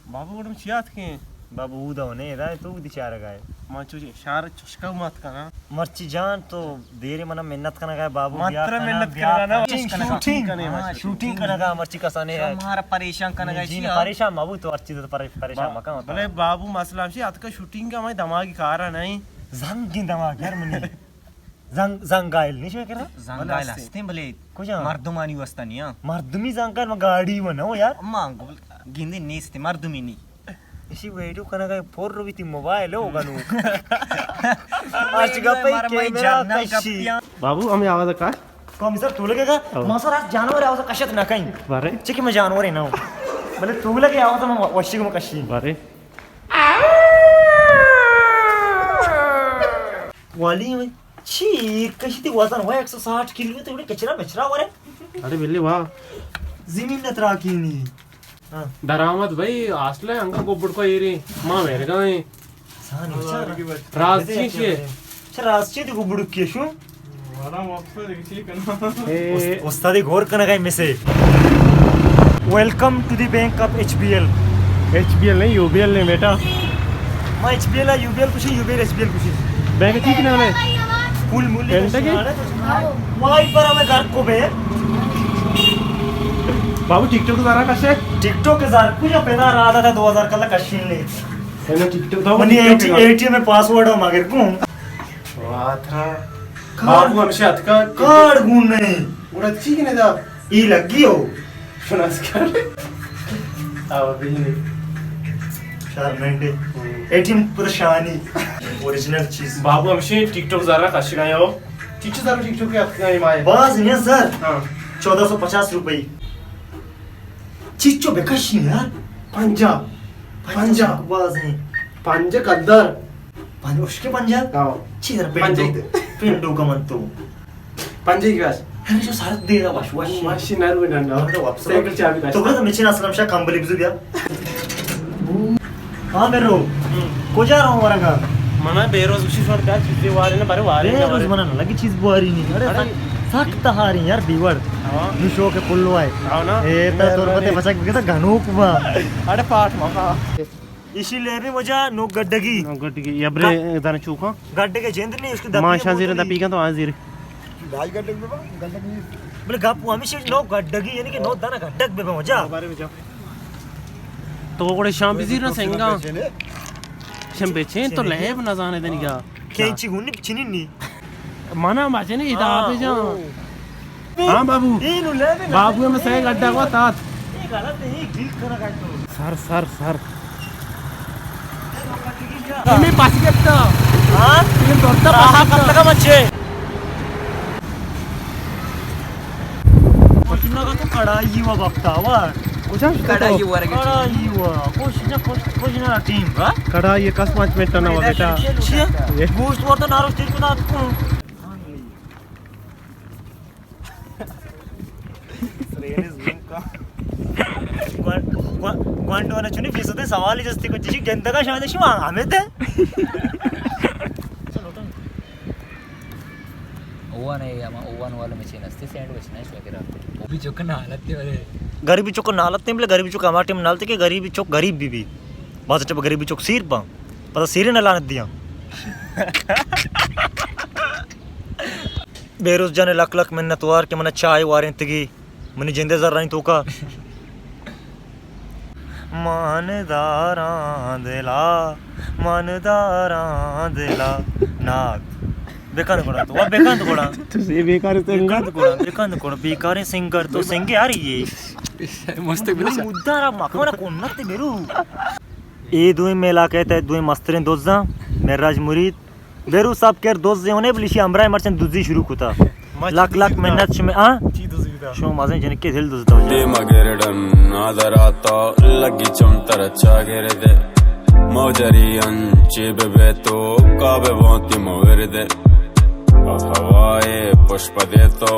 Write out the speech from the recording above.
बाबू गुडम चियात के बाबू उदा होने राय तो उदी चार गाय माचो जे शार चुस्का मत करना मर्ची जान तो देरे मना मेहनत करना गाय बाबू मात्र मेहनत करना ना शूटिंग करना गा मर्ची कसाने है हमारा परेशान करना गाय जी परेशान बाबू तो अच्छी तो परेशान मका होता भले बाबू मसला से आज का शूटिंग का मैं दिमागी कारण नहीं जंग की दिमाग यार मनी जंग गाइल नहीं शे करा जंगाल असते भले कुजा मर्दुमानी वस्तानी हां मर्दमी जंगाल में गाड़ी बनाओ यार मांग गिंदे नेस्ते मर्दुमी नी इसी वीडियो करना का फोर रो भी मोबाइल होगा नु आज का पे कैमरा कशी बाबू हमें आवाज का कम सर तू लगेगा मासर आज जानवर आवाज कशत ना काही बारे चिकी में जानवर है ना भले तू लगे आवाज में वशिक में कशी बारे वाली में छी कशी ती वजन हो 160 किलो तेवढे कचरा बेचरा वर अरे बिल्ली वाह जमीन न त्राकीनी दरामद भाई असले अंका गोबड़ को येरी मां मेरे का है सानी राजची के राजची ती गुबडू के शू वाला मकसद देखी करना उस्तादी घोर करना काय में से welcome to the bank of HBL नहीं यूबीएल नहीं बेटा मैं एचबीएल है यूबीएल कुछ यूबीएल एचबीएल कुछ बैंक ठीक ना है फुल मूल्य घंटे की वहीं पर हमें घर को बे बाबू टिकटॉक जरा कसे टिकटॉक के जार कुछ पैदा रहा था 2000 कल्ला कशीन ले है टिकटॉक तो मनी एटीएम में पासवर्ड मागे को वाह था बाबू हमसे हाथ का कार्ड गुण नहीं उड़ा ठीक नहीं था ई लगी हो नमस्कार आओ भी नहीं शर्मेंडे एटीएम परेशानी ओरिजिनल चीज बाबू हमसे टिकटॉक जरा कसे गए हो टिकटॉक के हाथ का माय बस नहीं सर हां 1450 रुपए चिच्चो बेकशी यार पंजा बस नहीं पंजा कद्दर पंजा उसके पंजा आओ चिदर पंजा पेंडो का मन तो पंजा की बात है जो सारा दे रहा वाश मशीन नर में ना साइकिल चाबी का तो बस मैं चीन असलम शाह कंबली बिजु दिया हां मेरो को जा रहा हूं वरंगा मना बेरोज उसी सर का चीजें वारे ना बारे वारे ना रोज मना लगी चीज बुआरी नहीं अरे सख्त हारी यार बीवर नु शो के पुल्लो आए आओ ना ए त तोर पते फसक के त घनूक बा अरे पाठ मका इसीलिए भी मुझे नो गड्डगी गड्डगी यबरे दाने चूका गड्डे के जेंद नहीं उसके माशा जीरे दा पीका तो आजीर दाई गड्डग में गड्डग नहीं बोले गापू हमेशा नो गड्डगी यानी कि नो दाना गड्डग में मजा बारे में जा तो कोड़े शाम बिजी ना सेंगा शम बेचे तो लेब ना जाने देनी का केंची गुन्नी चिनी नी मना बाजे ने इधर आते जा हां बाबू इनु लेबे बाबू में सही गड्ढा को तात ये गलत है क्लिक करा काटो सर मैं पास करता हां ये दोस्ता पास कब लगा बच्चे कितना का तो कड़ाई हुआ बक्ता हुआ कुछ कड़ाई हुआ रे कड़ाई हुआ कुछ ना टीम हां कड़ा ये कस 5 मिनट ना हुआ बेटा ये गोश्त वर तो नारो स्टेज पे ना क्वांटोने चुनी फीसद सवाल जस्ती को जिशी जनता का शायद शिवा हमें थे ओवन है या ओवन वाला मशीन असते सैंडविच ना वगैरह वो भी चोकन हालत थे वाले गरीबी चोक नालत नहीं बोले गरीबी चोक हमारे टीम नालते के गरीबी चोक गरीब भी बात अच्छा गरीबी चोक सिर पा पता सिर न लानत दिया बेरोज जाने लक मेहनत वार के मने चाय वारें तगी मने जिंदे जर नहीं तो का मानदारां दिला नाग बेकांत कोड़ा तो ये बेकार बेकार सिंगर तो सिंगे यार ये मस्त बिल्कुल मुद्दा माखवना कोण नते बेरू ए दुई मेला कहते हैं दुई मस्तरीन दोजा मेराज मुरीद बेरू सब केर दोज जे होने बलिशी अमरा मर्चेंट दुजी शुरू कुता लाख मेहनत में शो माजे जन के दिल दोजता दे मगेरडन नादराता लगी चमतर अच्छा गेरे दे मौजरी अंचे बेबे तो काबे बोंती मोवेरे दे हवाए पुष्प दे तो